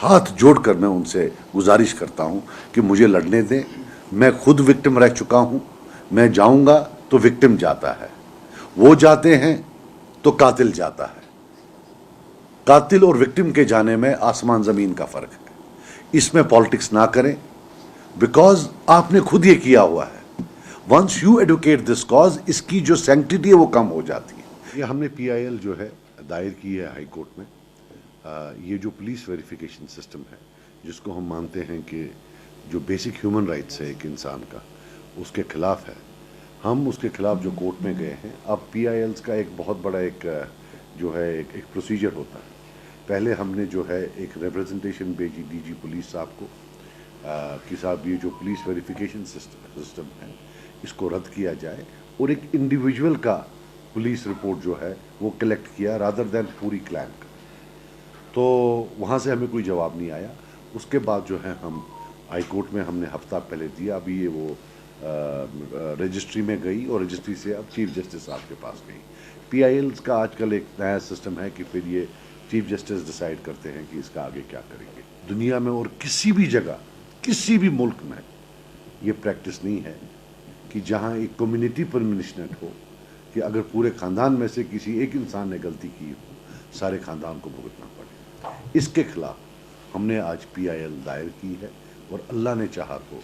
ہاتھ جوڑ کر میں ان سے گزارش کرتا ہوں کہ مجھے لڑنے دیں. میں خود وکٹم رہ چکا ہوں. میں جاؤں گا تو وکٹم جاتا ہے, وہ جاتے ہیں تو قاتل جاتا ہے. قاتل اور وکٹم کے جانے میں آسمان زمین کا فرق ہے. اس میں پالیٹکس نہ کریں, بیکاز آپ نے خود یہ کیا ہوا ہے. Once you advocate this cause, اس کی جو سینکٹیٹی ہے وہ کم ہو جاتی ہے. یہ ہم نے پی آئی ایل جو ہے دائر کی ہے ہائی کورٹ میں. یہ جو پولیس ویریفیکیشن سسٹم ہے, جس کو ہم مانتے ہیں کہ جو بیسک ہیومن رائٹس ہے ایک انسان کا, اس کے خلاف ہے. ہم اس کے خلاف جو کورٹ میں گئے ہیں. اب پی آئی ایلز کا ایک بہت بڑا ایک جو ہے ایک پروسیجر ہوتا ہے. پہلے ہم نے جو ہے ایک ریپرزنٹیشن بھیجی ڈی جی پولیس صاحب کو کہ صاحب یہ جو پولیس ویریفیکیشن سسٹم ہے اس کو رد کیا جائے, اور ایک انڈیویجول کا پولیس رپورٹ جو ہے وہ کلیکٹ کیا رادر دین پوری کلین کا. تو وہاں سے ہمیں کوئی جواب نہیں آیا. اس کے بعد جو ہے ہم ہائی کورٹ میں ہم نے ہفتہ پہلے دیا. ابھی یہ وہ رجسٹری میں گئی اور رجسٹری سے اب چیف جسٹس صاحب کے پاس گئی. پی آئی ایلز کا آج کل ایک نیا سسٹم ہے کہ پھر یہ چیف جسٹس ڈیسائیڈ کرتے ہیں کہ اس کا آگے کیا کریں گے. دنیا میں اور کسی بھی جگہ کسی بھی ملک میں یہ پریکٹس نہیں ہے کہ جہاں ایک کمیونٹی پنشمنٹ ہو کہ اگر پورے خاندان میں سے کسی ایک انسان نے غلطی کی ہو سارے خاندان کو بھگتنا پڑے. اس کے خلاف ہم نے آج پی آئی ایل دائر کی ہے, اور اللہ نے چاہا تو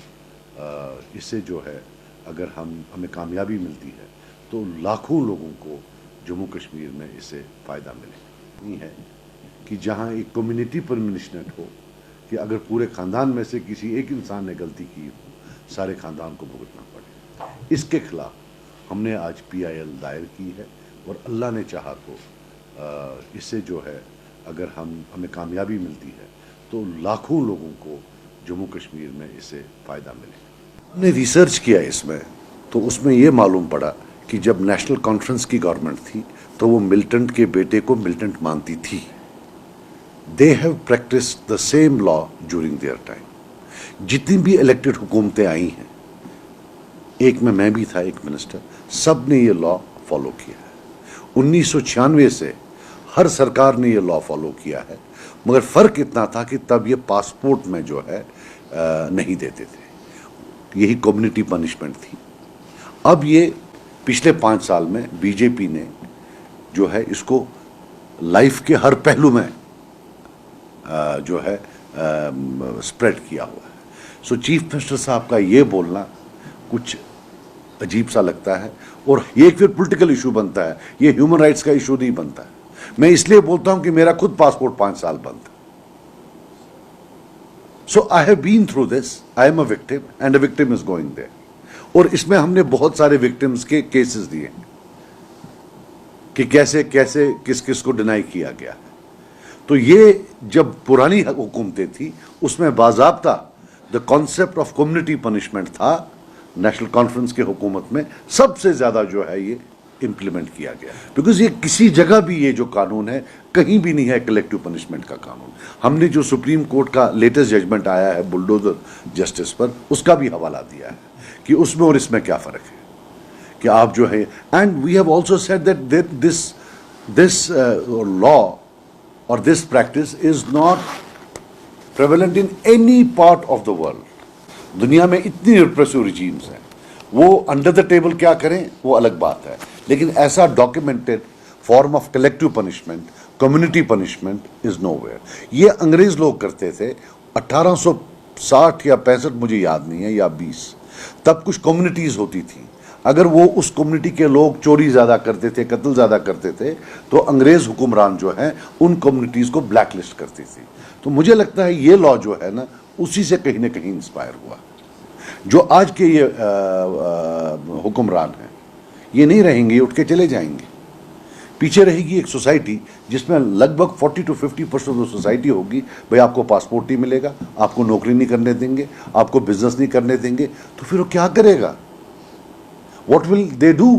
اس سے جو ہے اگر ہمیں کامیابی ملتی ہے تو لاکھوں لوگوں کو جموں کشمیر میں اس سے فائدہ ملے. نہیں ہے کہ جہاں ایک کمیونٹی پنشمنٹ ہو کہ اگر پورے خاندان میں سے کسی ایک انسان نے غلطی کی ہو سارے خاندان کو بھگتنا پڑے. اس کے خلاف ہم نے آج پی آئی ایل دائر کی ہے, اور اللہ نے چاہا تو اس سے جو ہے اگر ہمیں کامیابی ملتی ہے تو لاکھوں لوگوں کو جموں کشمیر میں اس سے فائدہ ملے. ہم نے ریسرچ کیا اس میں, تو اس میں یہ معلوم پڑا کہ جب نیشنل کانفرنس کی گورنمنٹ تھی تو وہ ملٹنٹ کے بیٹے کو ملٹنٹ مانتی تھی. They have practised the same law during their time. جتنی بھی الیکٹڈ حکومتیں آئی ہیں, ایک میں بھی تھا ایک منسٹر, سب نے یہ لا فالو کیا ہے. 1996 سے ہر سرکار نے یہ لا فالو کیا ہے, مگر فرق اتنا تھا کہ تب یہ پاسپورٹ میں جو ہے نہیں دیتے تھے. یہی کمیونٹی پنشمنٹ تھی. اب یہ پچھلے 5 سال میں بی جے پی نے جو ہے اس کو لائف کے ہر پہلو میں جو ہے اسپریڈ کیا ہوا ہے. سو چیف منسٹر صاحب کا یہ بولنا کچھ عجیب سا لگتا ہے, اور یہ پھر پولیٹیکل ایشو بنتا ہے, یہ ہیومن رائٹس کا ایشو نہیں بنتا ہے. میں اس لیے بولتا ہوں کہ میرا خود پاسپورٹ 5 سال بند تھا. So I have been through this. I am a victim and a victim is going there. اور اس میں ہم نے بہت سارے وکٹمز کے کیسز دیے کہ کیسے کیسے کس کس کو ڈینائی کیا گیا. تو یہ جب پرانی حکومتیں تھی اس میں باضابطہ the concept of community punishment تھا. نیشنل کانفرنس کے حکومت میں سب سے زیادہ جو ہے یہ امپلیمنٹ کیا گیا, بیکاز یہ کسی جگہ بھی یہ جو قانون ہے کہیں بھی نہیں ہے کلیکٹیو پنشمنٹ کا قانون. ہم نے جو سپریم کورٹ کا لیٹسٹ ججمنٹ آیا ہے بلڈوزر جسٹس پر, اس کا بھی حوالہ دیا ہے کہ اس میں اور اس میں کیا فرق ہے کہ آپ جو ہے. And we have also said that this law or this practice is not prevalent in any part of the world. دنیا میں اتنی ریپریسو ریجیمز ہیں, وہ انڈر دا ٹیبل کیا کریں وہ الگ بات ہے, لیکن ایسا documented form of collective punishment, community punishment is nowhere. یہ انگریز لوگ کرتے تھے 1860 یا 65, مجھے یاد نہیں ہے, یا 20. تب کچھ کمیونٹیز ہوتی تھیں. اگر وہ اس کمیونٹی کے لوگ چوری زیادہ کرتے تھے, قتل زیادہ کرتے تھے, تو انگریز حکمران جو ہیں ان کمیونٹیز کو بلیک لسٹ کرتی تھی. تو مجھے لگتا ہے یہ لا جو ہے نا اسی سے کہیں نہ کہیں انسپائر ہوا. جو آج کے یہ حکمران ہیں یہ نہیں رہیں گے, اٹھ کے چلے جائیں گے. پیچھے رہے گی ایک سوسائٹی جس میں لگ بھگ 40 to 50% سوسائٹی ہوگی. بھائی آپ کو پاسپورٹ نہیں ملے گا, آپ کو نوکری نہیں کرنے دیں گے, آپ کو بزنس نہیں کرنے دیں گے, تو پھر وہ کیا کرے گا؟ What will they do?